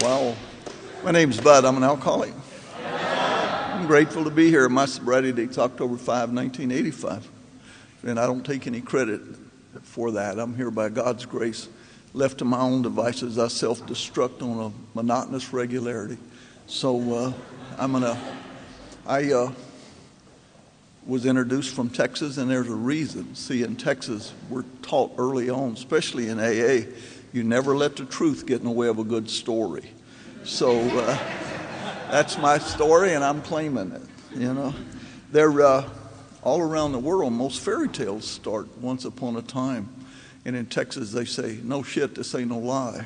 Wow. My name's Bud. I'm an alcoholic. I'm grateful to be here. My sobriety date's October 5, 1985. And I don't take any credit for that. I'm here by God's grace. Left to my own devices, I self-destruct on a monotonous regularity. So I was introduced from Texas, and there's a reason. See, in Texas, we're taught early on, especially in AA, you never let the truth get in the way of a good story. So that's my story, and I'm claiming it. You know, they're all around the world. Most fairy tales start once upon a time, and in Texas they say, "No shit, this ain't no lie."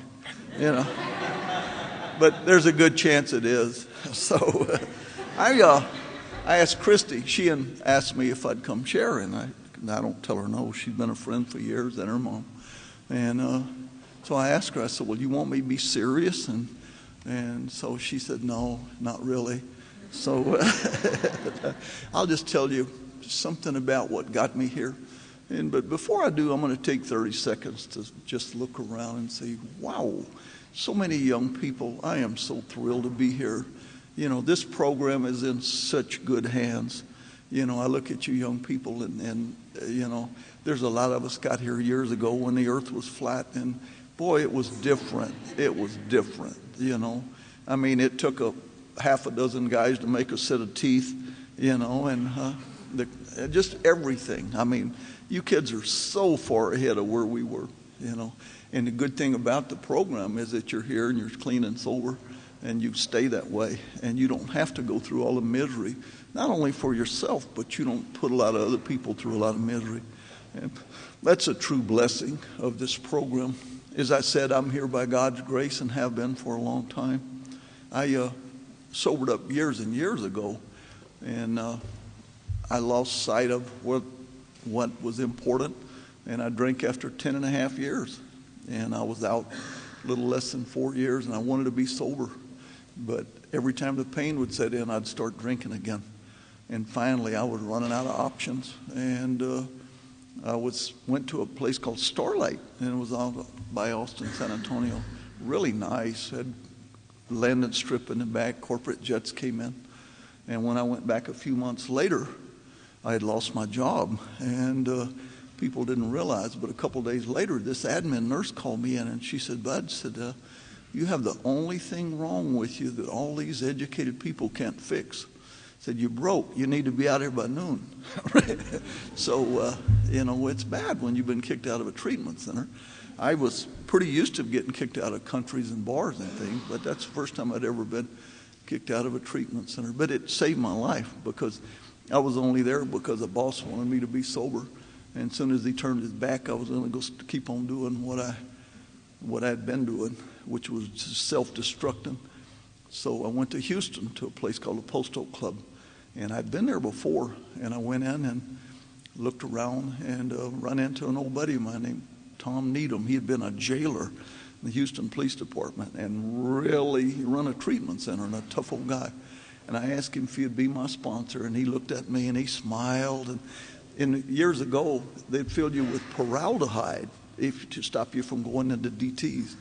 You know, but there's a good chance it is. So I asked Christy. She asked me if I'd come share, and I don't tell her no. She's been a friend for years, and her mom. And so I asked her. I said, "Well, you want me to be serious?" And so she said, "No, not really." So I'll just tell you something about what got me here. But before I do, I'm going to take 30 seconds to just look around and say, wow, so many young people. I am so thrilled to be here. You know, this program is in such good hands. You know, I look at you young people and you know, there's a lot of us got here years ago when the earth was flat, and boy, it was different. It was different, you know. I mean, it took half a dozen guys to make a set of teeth, you know, and just everything. I mean, you kids are so far ahead of where we were, you know. And the good thing about the program is that you're here and you're clean and sober, and you stay that way, and you don't have to go through all the misery, not only for yourself, but you don't put a lot of other people through a lot of misery. And that's a true blessing of this program. As I said, I'm here by God's grace and have been for a long time. I sobered up years and years ago, and I lost sight of what was important, and I drank after 10 and a half years. And I was out a little less than 4 years, and I wanted to be sober. But every time the pain would set in, I'd start drinking again. And finally, I was running out of options. And I went to a place called Starlight, and it was out by Austin, San Antonio. Really nice. Had landing strip in the back. Corporate jets came in. And when I went back a few months later, I had lost my job. And people didn't realize, but a couple of days later, this admin nurse called me in, and she said, "Bud," said, "you have the only thing wrong with you that all these educated people can't fix." Said, "You broke. You need to be out here by noon." Right? So, you know, it's bad when you've been kicked out of a treatment center. I was pretty used to getting kicked out of countries and bars and things, but that's the first time I'd ever been kicked out of a treatment center. But it saved my life because I was only there because the boss wanted me to be sober. And as soon as he turned his back, I was going to go keep on doing what I'd been doing, which was self-destructing. So I went to Houston to a place called the Postal Club. And I'd been there before, and I went in and looked around and run into an old buddy of mine named Tom Needham. He had been a jailer in the Houston Police Department and really run a treatment center, and a tough old guy. And I asked him if he'd be my sponsor, and he looked at me and he smiled. And years ago, they'd fill you with formaldehyde to stop you from going into DTs.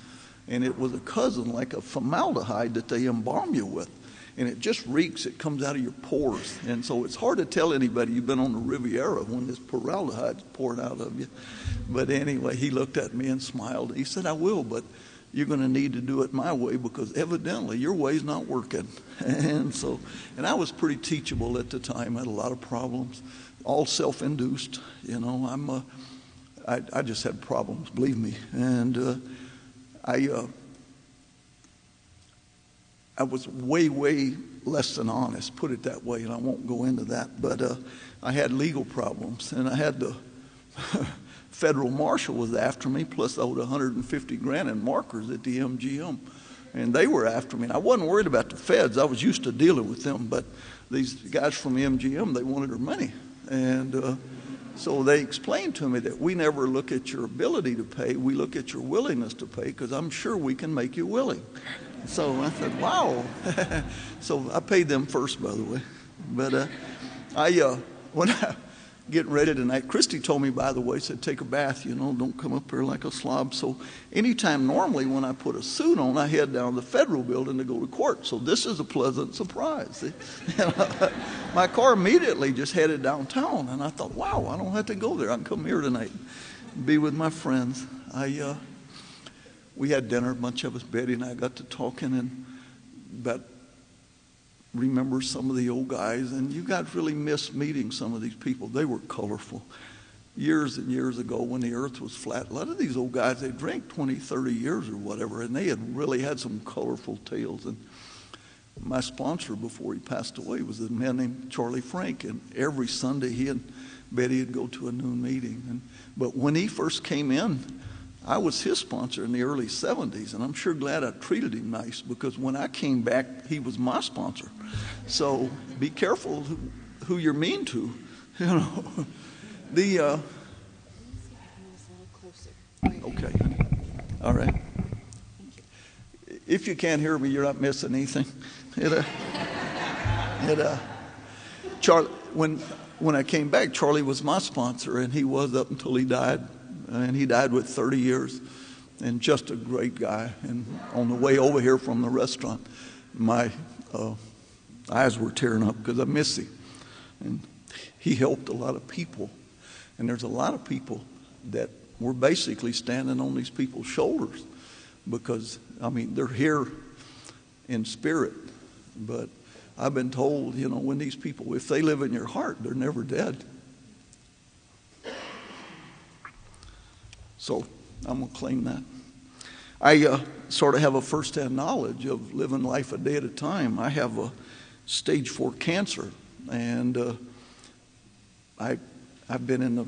And it was a cousin, like a formaldehyde, that they embalm you with. And it just reeks. It comes out of your pores. And so it's hard to tell anybody you've been on the Riviera when this formaldehyde's poured out of you. But anyway, he looked at me and smiled. He said, "I will, but you're going to need to do it my way because evidently your way's not working." And I was pretty teachable at the time. I had a lot of problems, all self-induced. You know, I just had problems, believe me. And I was way less than honest, put it that way, and I won't go into that. But I had legal problems, and I had the federal marshal was after me, plus I owed $150,000 in markers at the MGM. And they were after me. And I wasn't worried about the feds. I was used to dealing with them. But these guys from the MGM, they wanted their money. And so they explained to me that we never look at your ability to pay. We look at your willingness to pay because I'm sure we can make you willing. So I said, wow. So I paid them first, by the way. But getting ready tonight. Christy told me, by the way, said, take a bath, don't come up here like a slob. So anytime normally when I put a suit on, I head down to the federal building to go to court. So this is a pleasant surprise. My car immediately just headed downtown, and I thought, wow, I don't have to go there. I can come here tonight and be with my friends. We had dinner, a bunch of us, Betty and I got to talking and about remember some of the old guys, and you guys really miss meeting some of these people. They were colorful. Years and years ago when the earth was flat, a lot of these old guys, they drank 20, 30 years or whatever, and they had really had some colorful tales. And my sponsor before he passed away was a man named Charlie Frank, and every Sunday he and Betty would go to a noon meeting. But when he first came in, I was his sponsor in the early 70s, and I'm sure glad I treated him nice, because when I came back, he was my sponsor. So be careful who you're mean to, Okay. All right. If you can't hear me, you're not missing anything. Charlie, when I came back, Charlie was my sponsor, and he was up until he died. And he died with 30 years, and just a great guy. And on the way over here from the restaurant, my eyes were tearing up because I miss him. And he helped a lot of people. And there's a lot of people that were basically standing on these people's shoulders because, they're here in spirit. But I've been told, when these people, if they live in your heart, they're never dead. So I'm going to claim that. I sort of have a first-hand knowledge of living life a day at a time. I have a stage 4 cancer, and I've been in the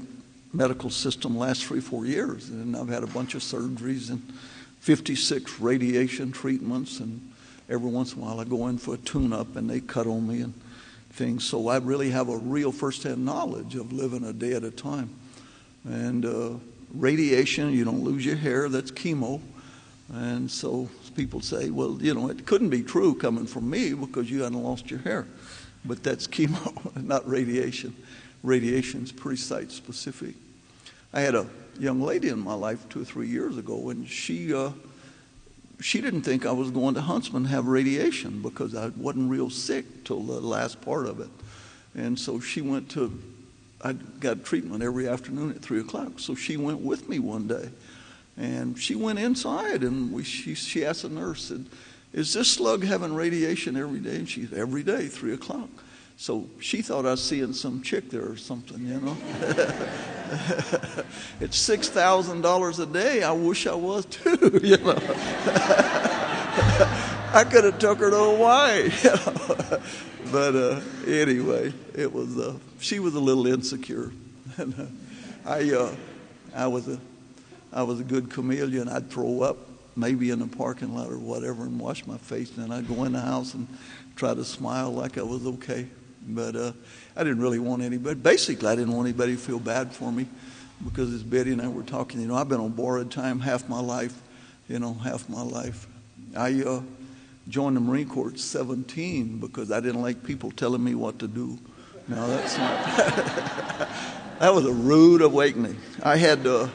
medical system the last 3-4 years, and I've had a bunch of surgeries and 56 radiation treatments, and every once in a while I go in for a tune-up and they cut on me and things. So I really have a real first-hand knowledge of living a day at a time. And radiation, you don't lose your hair, that's chemo. And so people say, well, it couldn't be true coming from me because you hadn't lost your hair. But that's chemo, not radiation. Radiation's pretty site specific. I had a young lady in my life 2 or 3 years ago, and she didn't think I was going to Huntsman to have radiation because I wasn't real sick till the last part of it. And so I got treatment every afternoon at 3 o'clock. So she went with me one day, and she went inside, and she asked the nurse, said, is this slug having radiation every day? And she said, every day, 3 o'clock. So she thought I was seeing some chick there or something, It's $6,000 a day. I wish I was too, I could have took her to Hawaii, But anyway, it was. She was a little insecure, and I was a good chameleon. I'd throw up maybe in the parking lot or whatever and wash my face, and then I'd go in the house and try to smile like I was okay. But I didn't really want anybody. Basically, I didn't want anybody to feel bad for me, because as Betty and I were talking, I've been on borrowed time half my life. I joined the Marine Corps at 17 because I didn't like people telling me what to do. Now, that's not... That was a rude awakening. I had a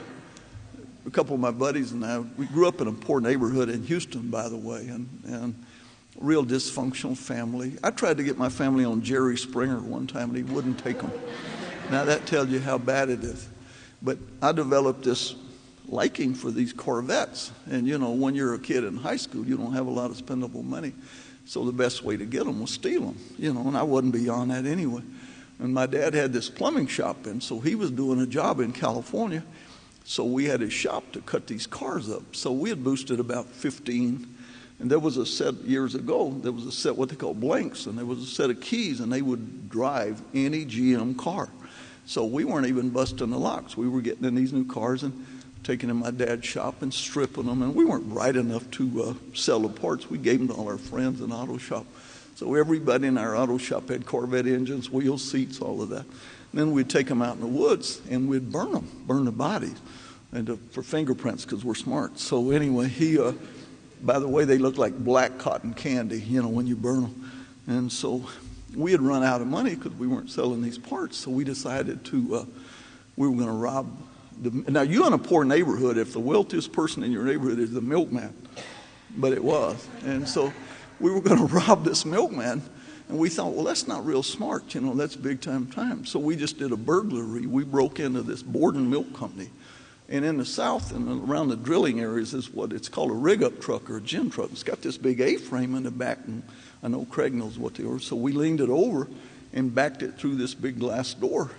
couple of my buddies and I, we grew up in a poor neighborhood in Houston, by the way, and real dysfunctional family. I tried to get my family on Jerry Springer one time, and he wouldn't take them. Now, that tells you how bad it is. But I developed this liking for these Corvettes. And, when you're a kid in high school, you don't have a lot of spendable money. So the best way to get them was steal them, and I wasn't beyond that anyway. And my dad had this plumbing shop, and so he was doing a job in California. So we had his shop to cut these cars up. So we had boosted about 15. And there was a set years ago, there was a set what they call blanks, and there was a set of keys, and they would drive any GM car. So we weren't even busting the locks. We were getting in these new cars and taking them to my dad's shop and stripping them. And we weren't bright enough to sell the parts. We gave them to all our friends in the auto shop. So everybody in our auto shop had Corvette engines, wheels, seats, all of that. And then we'd take them out in the woods and we'd burn the bodies for fingerprints because we're smart. So anyway, by the way, they look like black cotton candy, when you burn them. And so we had run out of money because we weren't selling these parts, so we decided we were going to rob. Now, you're in a poor neighborhood if the wealthiest person in your neighborhood is the milkman, but it was. And so we were going to rob this milkman, and we thought, well, that's not real smart, that's big time. So we just did a burglary. We broke into this Borden Milk Company. And in the South and around the drilling areas is what it's called a rig-up truck or a gin truck. It's got this big A-frame in the back, and I know Craig knows what they are. So we leaned it over and backed it through this big glass door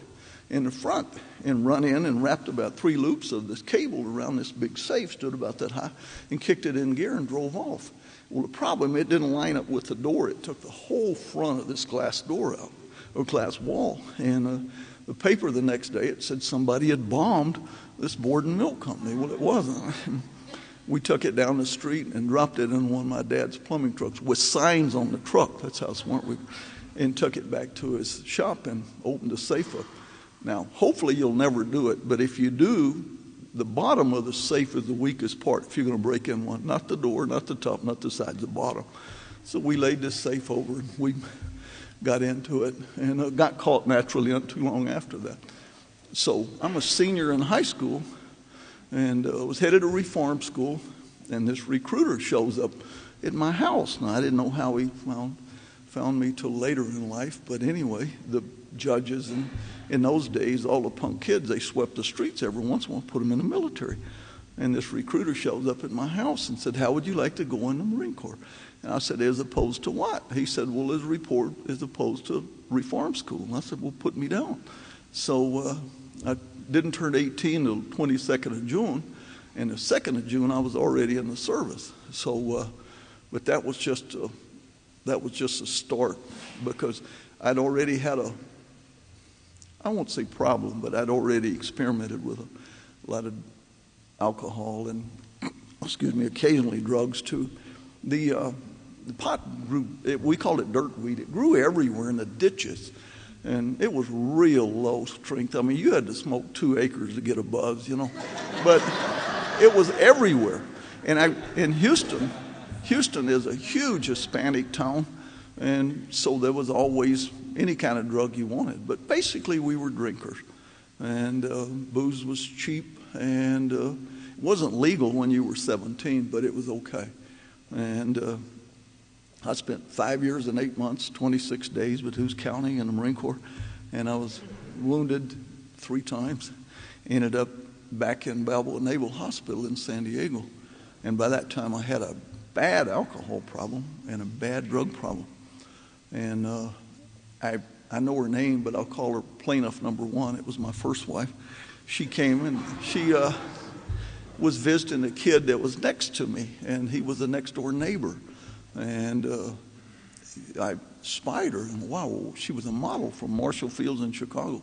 in the front and run in and wrapped about 3 loops of this cable around this big safe, stood about that high, and kicked it in gear and drove off. Well, the problem, it didn't line up with the door. It took the whole front of this glass door out, or glass wall. And the paper the next day, it said somebody had bombed this Borden Milk Company. Well, it wasn't. We took it down the street and dropped it in one of my dad's plumbing trucks with signs on the truck. That's how smart we were. And took it back to his shop and opened the safe up. Now, hopefully you'll never do it, but if you do, the bottom of the safe is the weakest part if you're going to break in one. Not the door, not the top, not the sides, the bottom. So we laid this safe over and we got into it and got caught naturally not too long after that. So I'm a senior in high school and was headed to reform school, and this recruiter shows up at my house. Now, I didn't know how he found me till later in life, but anyway, the judges and in those days, all the punk kids, they swept the streets every once in a while, put them in the military. And this recruiter shows up at my house and said, how would you like to go in the Marine Corps? And I said, as opposed to what? He said, well, as opposed to reform school. And I said, well, put me down. So I didn't turn 18 until 22nd of June. And the 2nd of June, I was already in the service. So, but that was just a start, because I'd already had I won't say problem, but I'd already experimented with a lot of alcohol and, occasionally drugs too. The pot grew, we called it dirt weed. It grew everywhere in the ditches, and it was real low strength. I mean, you had to smoke 2 acres to get a buzz, but it was everywhere. And in Houston is a huge Hispanic town, and so there was always any kind of drug you wanted. But basically, we were drinkers, and booze was cheap, and it wasn't legal when you were 17, but it was okay. And I spent 5 years and 8 months, 26 days, but who's counting, in the Marine Corps, and I was wounded 3 times. Ended up back in Balboa Naval Hospital in San Diego, and by that time I had a bad alcohol problem and a bad drug problem. And I know her name, but I'll call her plaintiff number 1. It was my first wife. She came and she was visiting a kid that was next to me, and he was a next door neighbor. And I spied her, and wow, she was a model from Marshall Fields in Chicago.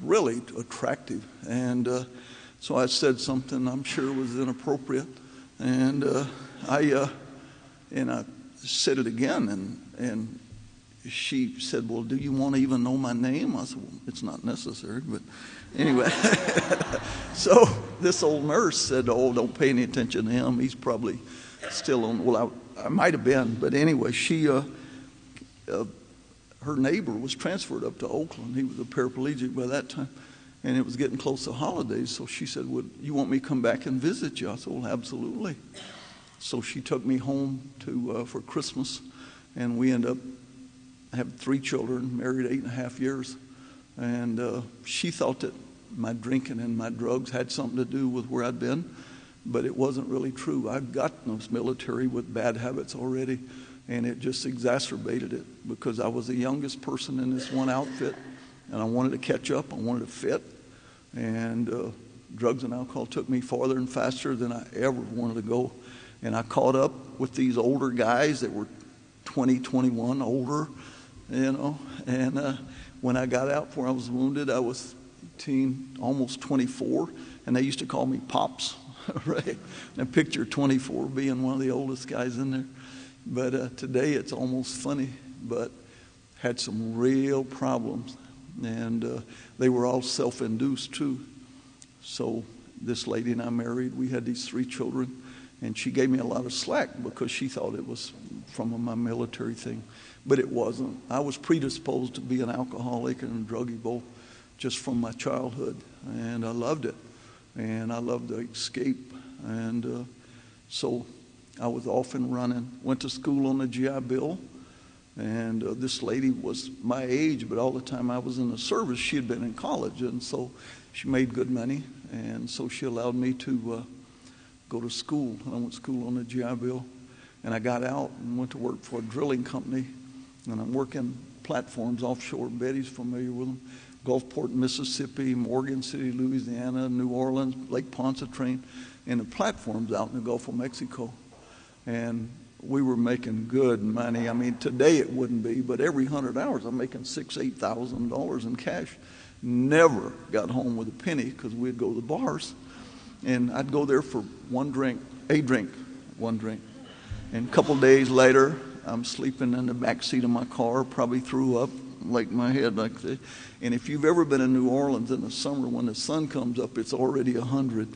Really attractive. And so I said something I'm sure was inappropriate, and I said it again, and she said, well, do you want to even know my name? I said, well, it's not necessary, but anyway. So this old nurse said, oh, don't pay any attention to him. He's probably still on. Well, I might have been, but anyway, she, her neighbor was transferred up to Oakland. He was a paraplegic by that time, and it was getting close to holidays. So she said, would you want me to come back and visit you? I said, well, absolutely. So she took me home for Christmas, and we ended up having 3 children, married 8.5 years. And she thought that my drinking and my drugs had something to do with where I'd been, but it wasn't really true. I'd gotten this military with bad habits already, and it just exacerbated it because I was the youngest person in this one outfit, and I wanted to catch up. I wanted to fit, and drugs and alcohol took me farther and faster than I ever wanted to go. And I caught up with these older guys that were 20, 21, older, and when I got out before I was wounded, I was 18, almost 24, and they used to call me Pops, right? And picture 24 being one of the oldest guys in there. But today it's almost funny, but had some real problems, and they were all self-induced too. So this lady and I married. We had these 3 children, and she gave me a lot of slack because she thought it was from my military thing, but it wasn't. I was predisposed to be an alcoholic and a druggie boy just from my childhood, and I loved it, and I loved the escape, and so I was off and running. Went to school on the GI Bill, and this lady was my age, but all the time I was in the service, she had been in college, and so she made good money, and so she allowed me to go to school. I went to school on the GI Bill, and I got out and went to work for a drilling company, and I'm working platforms offshore. Betty's familiar with them. Gulfport, Mississippi, Morgan City, Louisiana, New Orleans, Lake Pontchartrain, and the platforms out in the Gulf of Mexico. And we were making good money. I mean, today it wouldn't be, but every 100 hours I'm making $6,000, $8,000 in cash. Never got home with a penny because we'd go to the bars, and I'd go there for one drink. And a couple days later, I'm sleeping in the back seat of my car, probably threw up, like my head like this. And if you've ever been in New Orleans in the summer, when the sun comes up, it's already 100.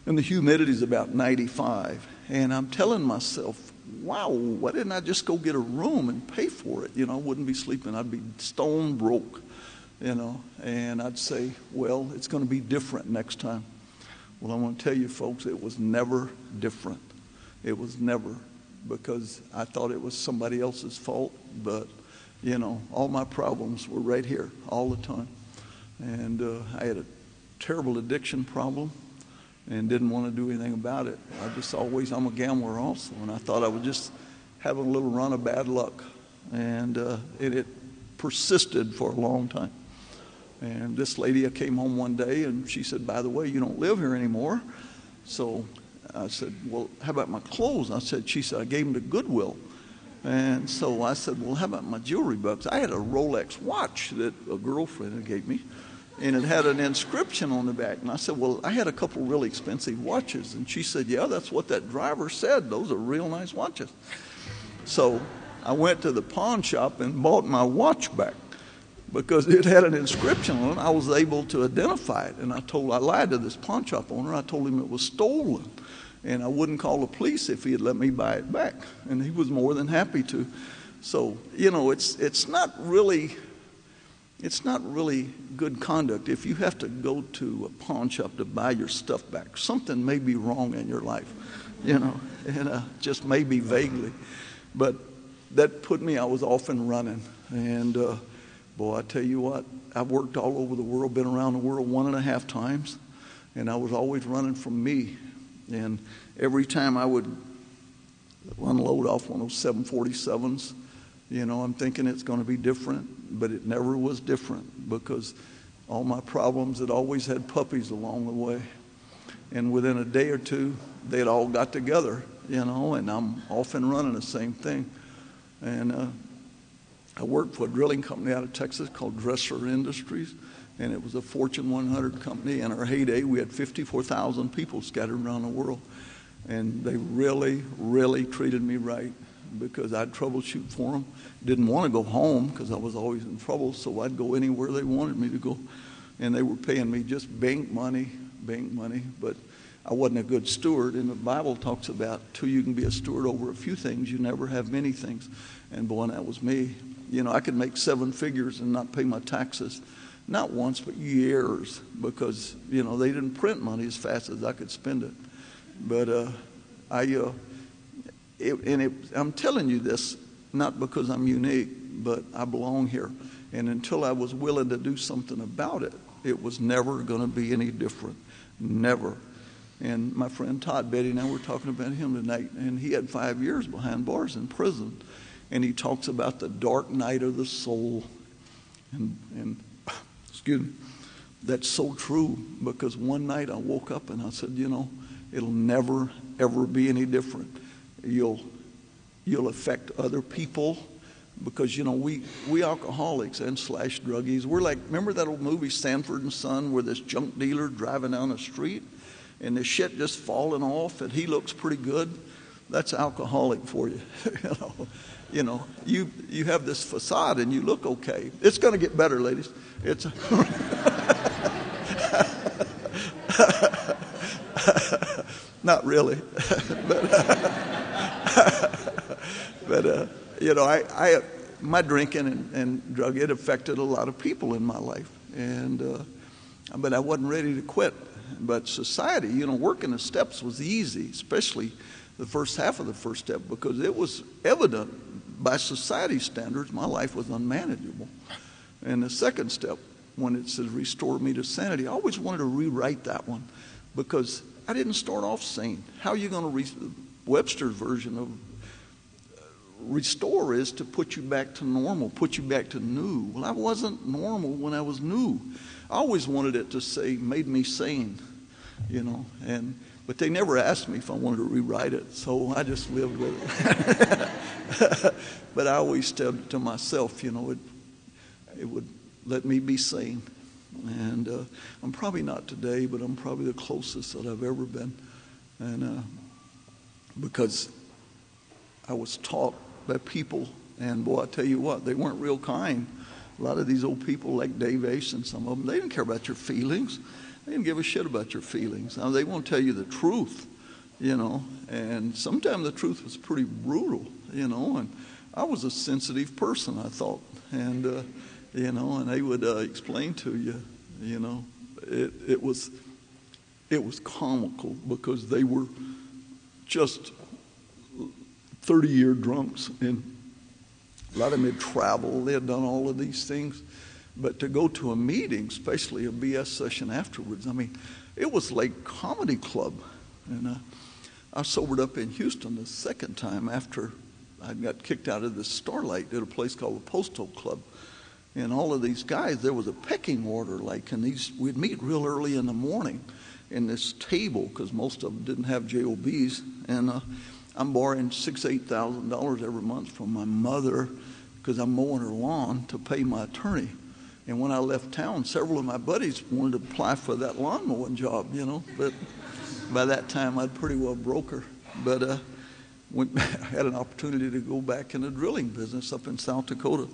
And the humidity's about 95. And I'm telling myself, wow, why didn't I just go get a room and pay for it? You know, I wouldn't be sleeping. I'd be stone broke, you know. And I'd say, well, it's going to be different next time. Well, I want to tell you, folks, it was never different. It was never, because I thought it was somebody else's fault. But, you know, all my problems were right here all the time. And I had a terrible addiction problem and didn't want to do anything about it. I'm a gambler also, and I thought I was just having a little run of bad luck. And it persisted for a long time. And this lady, I came home one day, and she said, by the way, you don't live here anymore. So I said, well, how about my clothes? She said, I gave them to Goodwill. And so I said, well, how about my jewelry box? I had a Rolex watch that a girlfriend gave me, and it had an inscription on the back. And I said, well, I had a couple really expensive watches. And she said, yeah, that's what that driver said. Those are real nice watches. So I went to the pawn shop and bought my watch back because it had an inscription on it. I was able to identify it. And I lied to this pawn shop owner. I told him it was stolen, and I wouldn't call the police if he had let me buy it back. And he was more than happy to. So, you know, it's not really good conduct if you have to go to a pawn shop to buy your stuff back. Something may be wrong in your life, you know, and just maybe vaguely. But that put me, I was off and running. And boy, I tell you what, I've worked all over the world, been around the world 1.5 times, and I was always running from me. And every time I would unload off one of those 747s, you know, I'm thinking it's going to be different, but it never was different because all my problems had always had puppies along the way. And within a day or two, they'd all got together, you know, and I'm off and running the same thing. And I worked for a drilling company out of Texas called Dresser Industries, and it was a Fortune 100 company. In our heyday, we had 54,000 people scattered around the world, and they really, really treated me right because I'd troubleshoot for them. Didn't want to go home because I was always in trouble, so I'd go anywhere they wanted me to go, and they were paying me just bank money, but I wasn't a good steward. And the Bible talks about till you can be a steward over a few things, you never have many things. And boy, that was me. You know, I could make 7 figures and not pay my taxes, not once, but years, because, you know, they didn't print money as fast as I could spend it. But I'm telling you this, not because I'm unique, but I belong here. And until I was willing to do something about it, it was never going to be any different. Never. And my friend Todd, Betty and I were talking about him tonight, and he had 5 years behind bars in prison. And he talks about the dark night of the soul. And excuse me, that's so true, because one night I woke up and I said, you know, it'll never, ever be any different. You'll affect other people because, you know, we alcoholics and slash druggies, we're like, remember that old movie Sanford and Son where this junk dealer driving down the street and the shit just falling off and he looks pretty good? That's alcoholic for you. You know, you have this facade and you look okay. It's going to get better, ladies. It's not really, But my drinking and drug, it affected a lot of people in my life, but I wasn't ready to quit. But society, working the steps was easy, especially the first half of the first step, because it was evident by society standards my life was unmanageable. And the second step, when it says restore me to sanity, I always wanted to rewrite that one because I didn't start off sane. How are you going to Webster's version of restore is to put you back to normal, put you back to new. Well, I wasn't normal when I was new. I always wanted it to say, made me sane, but they never asked me if I wanted to rewrite it, so I just lived with it. But I always said to myself, it would let me be sane. And I'm probably not today, but I'm probably the closest that I've ever been. And because I was taught by people, and boy, I tell you what, they weren't real kind. A lot of these old people like Dave Ace and some of them, they didn't care about your feelings. They didn't give a shit about your feelings. Now, they won't tell you the truth, and sometimes the truth was pretty brutal, and I was a sensitive person, I thought, and they would explain to you, it was comical because they were just 30-year drunks, and a lot of them had traveled, they had done all of these things. But to go to a meeting, especially a BS session afterwards, it was like comedy club. And I sobered up in Houston the second time after I got kicked out of the Starlight at a place called the Postal Club. And all of these guys, there was a pecking order, and we'd meet real early in the morning in this table because most of them didn't have JOBs. And I'm borrowing $6,000-8,000 every month from my mother because I'm mowing her lawn to pay my attorney. And when I left town, several of my buddies wanted to apply for that lawn mowing job, But by that time, I'd pretty well broke her. But I had an opportunity to go back in the drilling business up in South Dakota.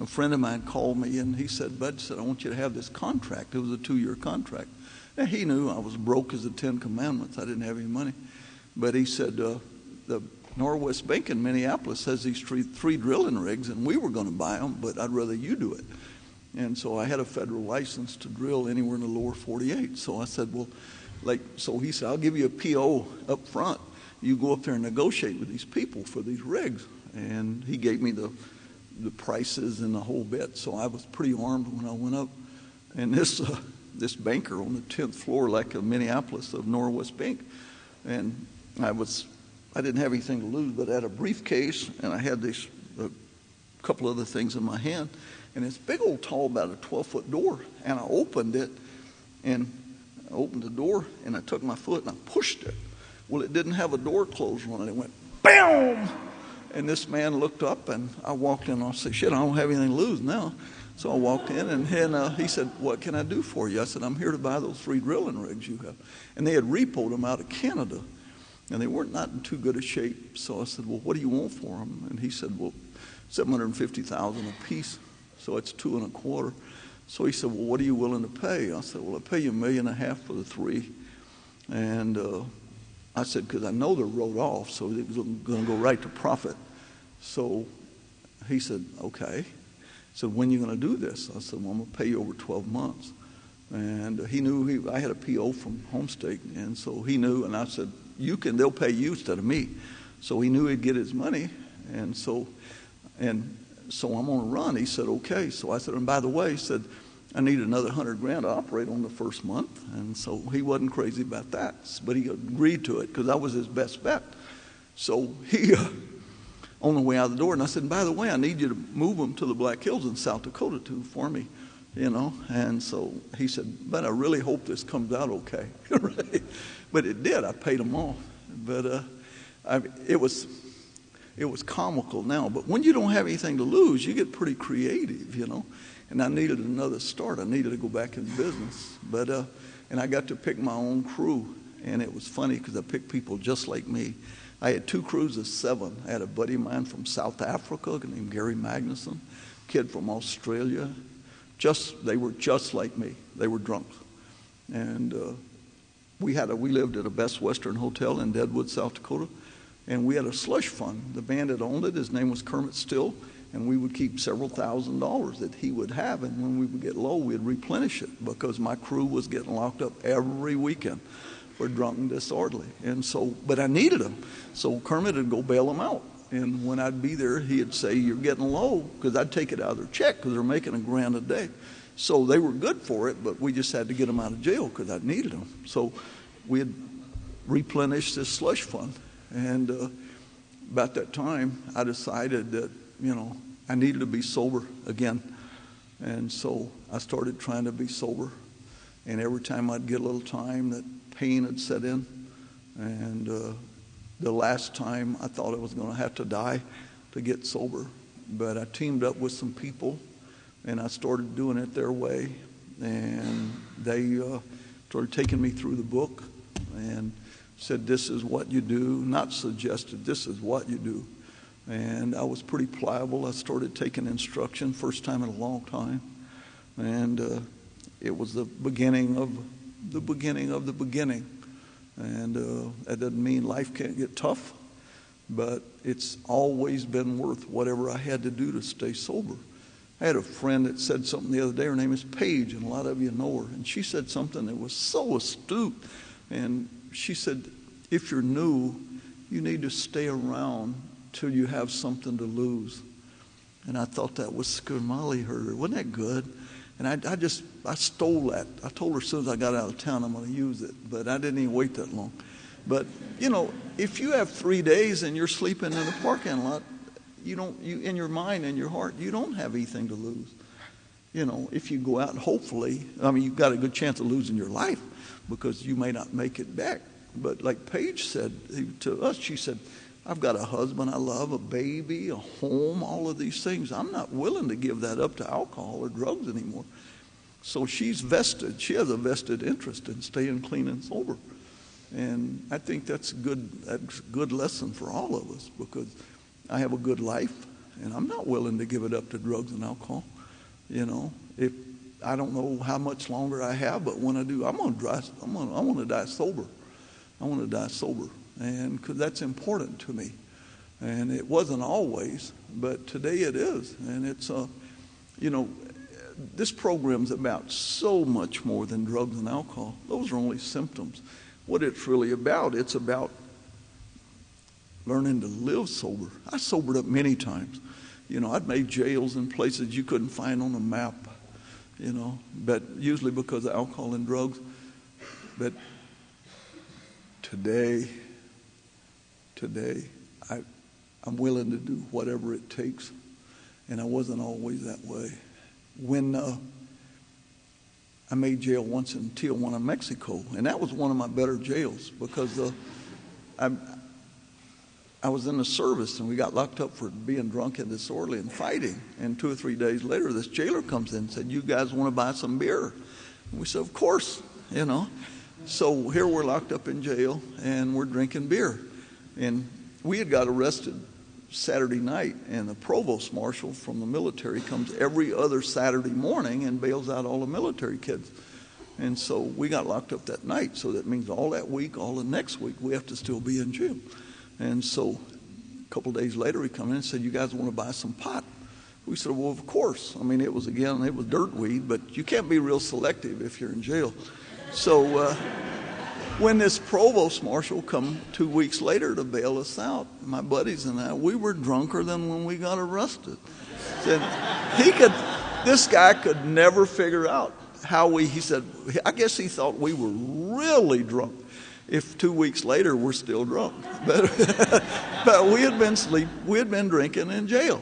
A friend of mine called me, and he said, Bud said, I want you to have this contract. It was a 2-year contract. And he knew I was broke as the Ten Commandments. I didn't have any money. But he said, the Northwest Bank in Minneapolis has these three drilling rigs, and we were going to buy them, but I'd rather you do it. And so I had a federal license to drill anywhere in the lower 48. So I said, so he said, I'll give you a PO up front. You go up there and negotiate with these people for these rigs. And he gave me the prices and the whole bit. So I was pretty armed when I went up. And this banker on the 10th floor, like of Minneapolis, of Northwest Bank, and I didn't have anything to lose, but I had a briefcase, and I had a couple other things in my hand, and this big old tall, about a 12-foot door, and I opened it, and I opened the door, and I took my foot, and I pushed it. Well, it didn't have a door closed on it. It went, BAM! And this man looked up, and I walked in, and I said, shit, I don't have anything to lose now. So I walked in, and he said, what can I do for you? I said, I'm here to buy those 3 drilling rigs you have. And they had repoed them out of Canada, and they weren't not in too good a shape. So I said, well, what do you want for them? And he said, well, $750,000 a piece, so it's 2.25. So he said, well, what are you willing to pay? I said, well, I'll pay you $1.5 million for the 3. And I said, because I know they're wrote off, so it was going to go right to profit. So he said, okay. He said, when are you going to do this? I said, well, I'm going to pay you over 12 months. And he knew I had a PO from Homestake, and so he knew, and I said, they'll pay you instead of me. So he knew he'd get his money, and so I'm on a run. He said, okay. So I said, and by the way, he said, I need another $100,000 to operate on the first month. And so he wasn't crazy about that, but he agreed to it because that was his best bet. So he, on the way out the door, and I said, by the way, I need you to move them to the Black Hills in South Dakota too for me, And so he said, but I really hope this comes out okay. Right? But it did. I paid them off. But it was comical now. But when you don't have anything to lose, you get pretty creative, And I needed another start. I needed to go back in business. But and I got to pick my own crew. And it was funny because I picked people just like me. I had 2 crews of 7. I had a buddy of mine from South Africa named Gary Magnuson, kid from Australia. They were just like me. They were drunks. And we lived at a Best Western hotel in Deadwood, South Dakota. And we had a slush fund. The man that owned it, his name was Kermit Still, and we would keep several $1,000s that he would have, and when we would get low, we'd replenish it because my crew was getting locked up every weekend for drunk and disorderly. And so, but I needed them, so Kermit would go bail them out. And when I'd be there, he'd say, "You're getting low," because I'd take it out of their check because they're making $1,000 a day. So they were good for it, but we just had to get them out of jail because I needed them. So we had replenished this slush fund. And about that time, I decided that, I needed to be sober again. And so I started trying to be sober. And every time I'd get a little time, that pain had set in. And the last time, I thought I was going to have to die to get sober. But I teamed up with some people, and I started doing it their way. And they started taking me through the book and said, "This is what you do," not suggested, "This is what you do." And I was pretty pliable. I started taking instruction, first time in a long time. And it was the beginning of the beginning of the beginning. And that doesn't mean life can't get tough, but it's always been worth whatever I had to do to stay sober. I had a friend that said something the other day. Her name is Paige, and a lot of you know her. And she said something that was so astute. And she said, "If you're new, you need to stay around till you have something to lose." And I thought that was good. Molly heard her. Wasn't that good? And I stole that. I told her as soon as I got out of town I'm going to use it, but I didn't even wait that long. But, if you have 3 days and you're sleeping in a parking lot, you in your mind and your heart, you don't have anything to lose. If you go out and hopefully, you've got a good chance of losing your life because you may not make it back. But like Paige said to us, she said, "I've got a husband I love, a baby, a home, all of these things. I'm not willing to give that up to alcohol or drugs anymore." So she's vested. She has a vested interest in staying clean and sober. And I think that's a good lesson for all of us because I have a good life and I'm not willing to give it up to drugs and alcohol. If I don't know how much longer I have, but when I do, I want to die sober. I want to die sober, and because that's important to me. And it wasn't always, but today it is. And it's, this program's about so much more than drugs and alcohol. Those are only symptoms. What it's really about, it's about learning to live sober. I sobered up many times. I'd made jails in places you couldn't find on a map, but usually because of alcohol and drugs. But today, I'm willing to do whatever it takes, and I wasn't always that way. When I made jail once in Tijuana, Mexico, and that was one of my better jails because I was in the service and we got locked up for being drunk and disorderly and fighting. And 2 or 3 days later, this jailer comes in and said, "You guys want to buy some beer?" And we said, "Of course," So here we're locked up in jail and we're drinking beer. And we had got arrested Saturday night, and the provost marshal from the military comes every other Saturday morning and bails out all the military kids. And so we got locked up that night. So that means all that week, all the next week, we have to still be in jail. And so a couple of days later, he come in and said, "You guys want to buy some pot?" We said, "Well, of course." It was dirt weed, but you can't be real selective if you're in jail. So when this provost marshal come 2 weeks later to bail us out, my buddies and I, we were drunker than when we got arrested. And this guy could never figure out how he said, I guess he thought we were really drunk. If 2 weeks later we're still drunk, but we had been drinking in jail.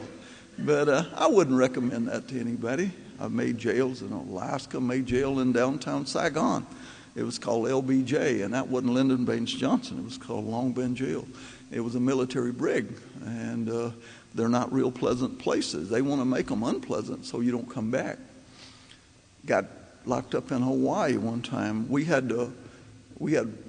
But I wouldn't recommend that to anybody. I've made jails in Alaska, made jail in downtown Saigon. It was called LBJ, and that wasn't Lyndon Baines Johnson. It was called Long Bend Jail. It was a military brig, and they're not real pleasant places. They want to make them unpleasant so you don't come back. Got locked up in Hawaii one time. We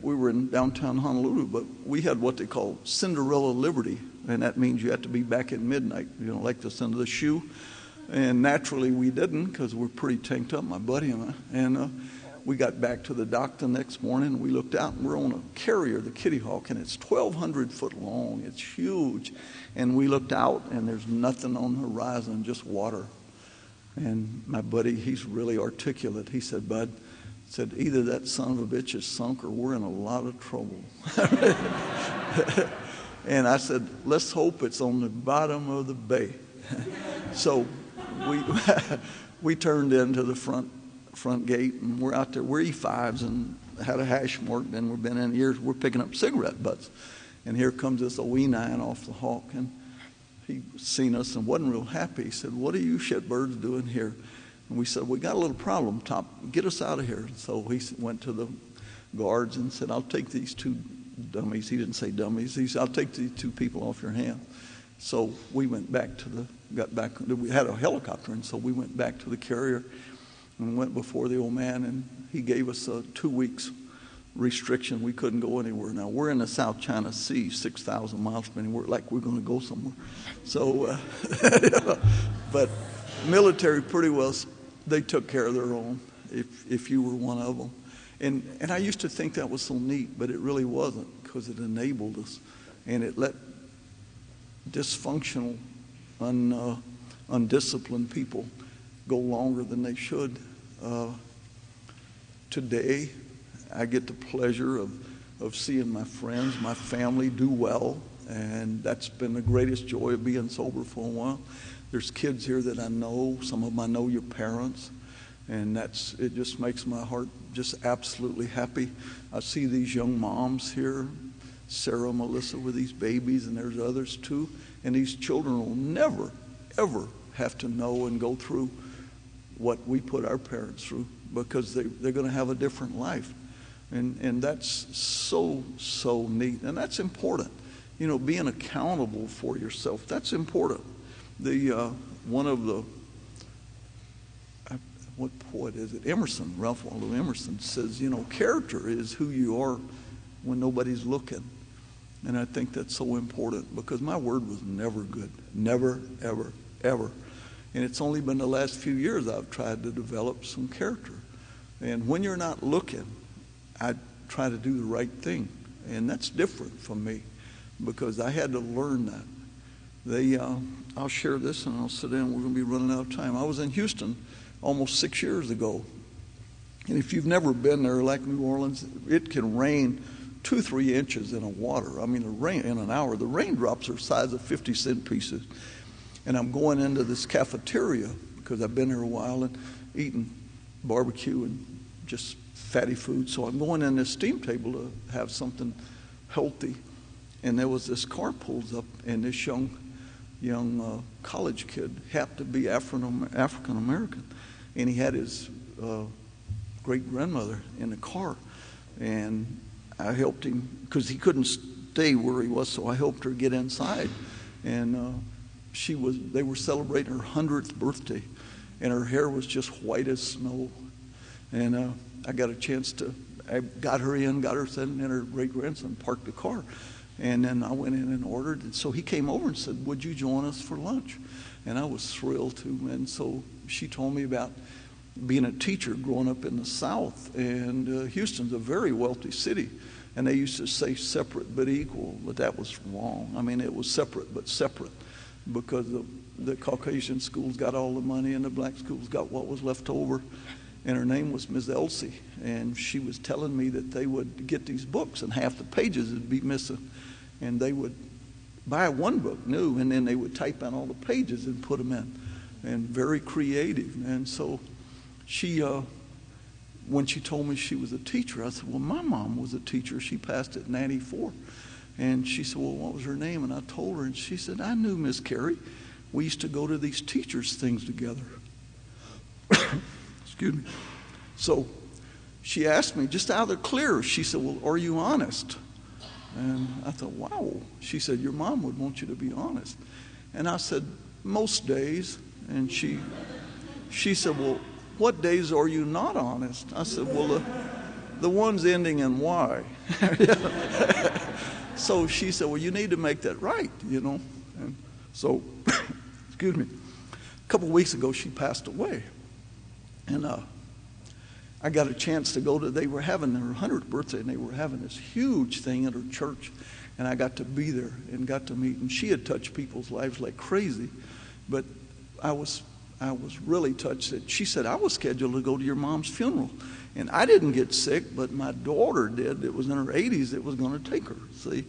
were in downtown Honolulu, but we had what they call Cinderella Liberty, and that means you had to be back at midnight, like the end of the shoe. And naturally we didn't because we're pretty tanked up, my buddy and I. And we got back to the dock the next morning, and we looked out, and we're on a carrier, the Kitty Hawk, and it's 1,200 foot long. It's huge. And we looked out, and there's nothing on the horizon, just water. And my buddy, he's really articulate. He said, Bud, said, either that son of a bitch is sunk or we're in a lot of trouble. And I said, let's hope it's on the bottom of the bay. So we turned into the front gate, and we're out there. We're E5s and had a hash mark, and we've been in years. We're picking up cigarette butts. And here comes this E9 off the Hawk, and he seen us and wasn't real happy. He said, what are you shitbirds doing here? And we said, we got a little problem, Top. Get us out of here. So he went to the guards and said, I'll take these two dummies. He didn't say dummies. He said, I'll take these two people off your hand. So we went back we had a helicopter, and so we went back to the carrier and went before the old man, and he gave us a 2 weeks restriction. We couldn't go anywhere. Now, we're in the South China Sea, 6,000 miles from anywhere, like we're going to go somewhere. So, but military pretty well, they took care of their own if you were one of them. And I used to think that was so neat, but it really wasn't, because it enabled us, and it let dysfunctional, undisciplined people go longer than they should. Today, I get the pleasure of seeing my friends, my family do well, and that's been the greatest joy of being sober for a while. There's kids here that I know. Some of them I know your parents, and it just makes my heart just absolutely happy. I see these young moms here, Sarah, Melissa, with these babies, and there's others too, and these children will never, ever have to know and go through what we put our parents through, because they're going to have a different life. And that's so neat. And that's important. You know, being accountable for yourself, that's important. One of the, what poet is it? Emerson, Ralph Waldo Emerson says, you know, character is who you are when nobody's looking. And I think that's so important, because my word was never good. Never, ever, ever. And it's only been the last few years I've tried to develop some character. And when you're not looking, I try to do the right thing. And that's different from me, because I had to learn that. I'll share this and I'll sit down. We're going to be running out of time. I was in Houston almost 6 years ago. And if you've never been there, like New Orleans, it can rain 2-3 inches in the water. I mean, the rain in an hour. The raindrops are the size of 50-cent pieces. And I'm going into this cafeteria, because I've been here a while, and eating barbecue and just fatty food. So I'm going in this steam table to have something healthy. And there was this car pulls up, and this young college kid happened to be African American, and he had his great grandmother in the car, and I helped him because he couldn't stay where he was, so I helped her get inside, and they were celebrating her 100th birthday, and her hair was just white as snow, and I got a chance I got her in, got her sitting, and her great grandson parked the car. And then I went in and ordered. And so he came over and said, would you join us for lunch? And I was thrilled to. And so she told me about being a teacher growing up in the South. And Houston's a very wealthy city. And they used to say separate but equal, but that was wrong. I mean, it was separate but separate, because the Caucasian schools got all the money and the black schools got what was left over. And her name was Ms. Elsie, and she was telling me that they would get these books and half the pages would be missing. And they would buy one book new, and then they would type out all the pages and put them in. And very creative. And so when she told me she was a teacher, I said, well, my mom was a teacher. She passed at 94. And she said, well, what was her name? And I told her, and she said, I knew Miss Carey. We used to go to these teachers' things together. Excuse me. So she asked me, just out of the clear, she said, well, are you honest? And I thought, wow. She said, your mom would want you to be honest. And I said, most days. And she said, well, what days are you not honest? I said, well, the ones ending in Y. So she said, well, you need to make that right, you know. And so, excuse me, a couple of weeks ago, she passed away. And I got a chance to go to, they were having their 100th birthday, and they were having this huge thing at her church. And I got to be there and got to meet. And she had touched people's lives like crazy. But I was really touched that she said, I was scheduled to go to your mom's funeral. And I didn't get sick, but my daughter did. It was in her 80s that was going to take her, see.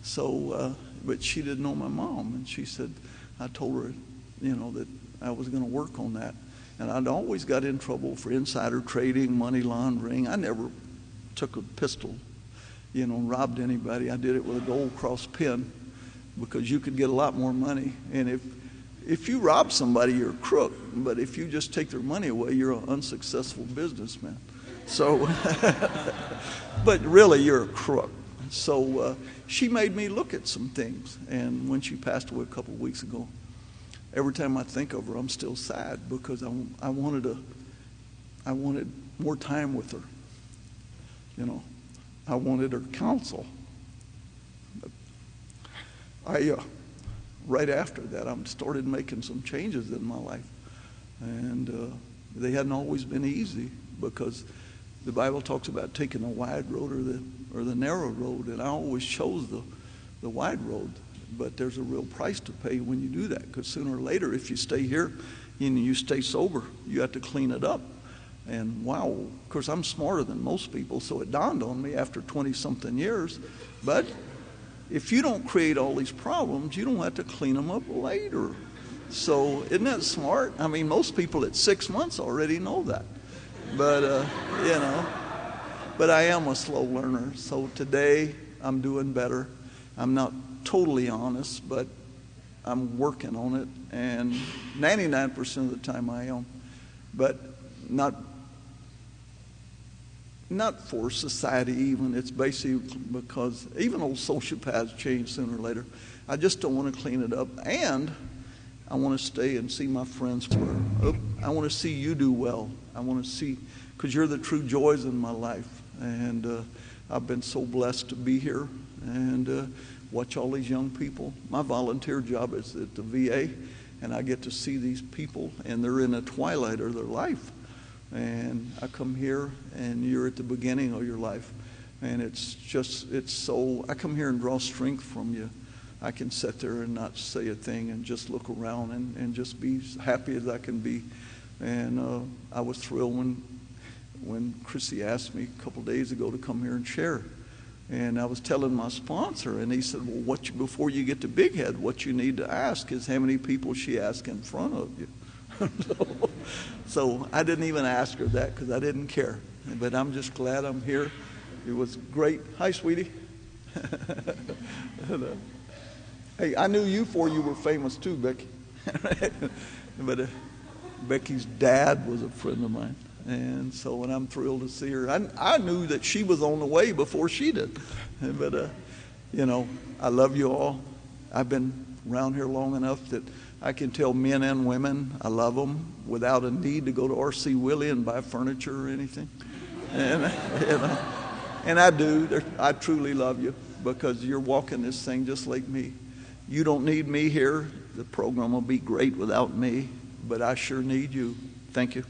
So, but she didn't know my mom. And she said, I told her, that I was going to work on that. And I'd always got in trouble for insider trading, money laundering. I never took a pistol, robbed anybody. I did it with a gold cross pin because you could get a lot more money. And if you rob somebody, you're a crook. But if you just take their money away, you're an unsuccessful businessman. So, but really, you're a crook. So she made me look at some things. And when she passed away a couple of weeks ago, every time I think of her, I'm still sad because I wanted more time with her. I wanted her counsel. Right after that, I started making some changes in my life, and they hadn't always been easy because the Bible talks about taking the wide road or the narrow road, and I always chose the wide road. But there's a real price to pay when you do that, because sooner or later, if you stay here and you stay sober, you have to clean it up. And wow, of course, I'm smarter than most people, so it dawned on me after 20-something years. But if you don't create all these problems, you don't have to clean them up later. So isn't that smart? I mean, most people at 6 months already know that. But, but I am a slow learner. So today, I'm doing better. I'm not totally honest, but I'm working on it, and 99% of the time I am, but not for society even. It's basically because even old sociopaths change sooner or later. I just don't want to clean it up, and I want to stay and see my friends. I want to see you do well. I want to see, because you're the true joys in my life, and I've been so blessed to be here and watch all these young people. My volunteer job is at the VA, and I get to see these people, and they're in the twilight of their life. And I come here, and you're at the beginning of your life. And I come here and draw strength from you. I can sit there and not say a thing and just look around and just be as happy as I can be. And I was thrilled when Chrissy asked me a couple days ago to come here and share. And I was telling my sponsor, and he said, well, before you get to Big Head, what you need to ask is how many people she asked in front of you. So I didn't even ask her that because I didn't care. But I'm just glad I'm here. It was great. Hi, sweetie. Hey, I knew you before you were famous too, Becky. But Becky's dad was a friend of mine. And so, and I'm thrilled to see her. I knew that she was on the way before she did. But, I love you all. I've been around here long enough that I can tell men and women I love them without a need to go to R.C. Willey and buy furniture or anything. And, and I do. I truly love you because you're walking this thing just like me. You don't need me here. The program will be great without me, but I sure need you. Thank you.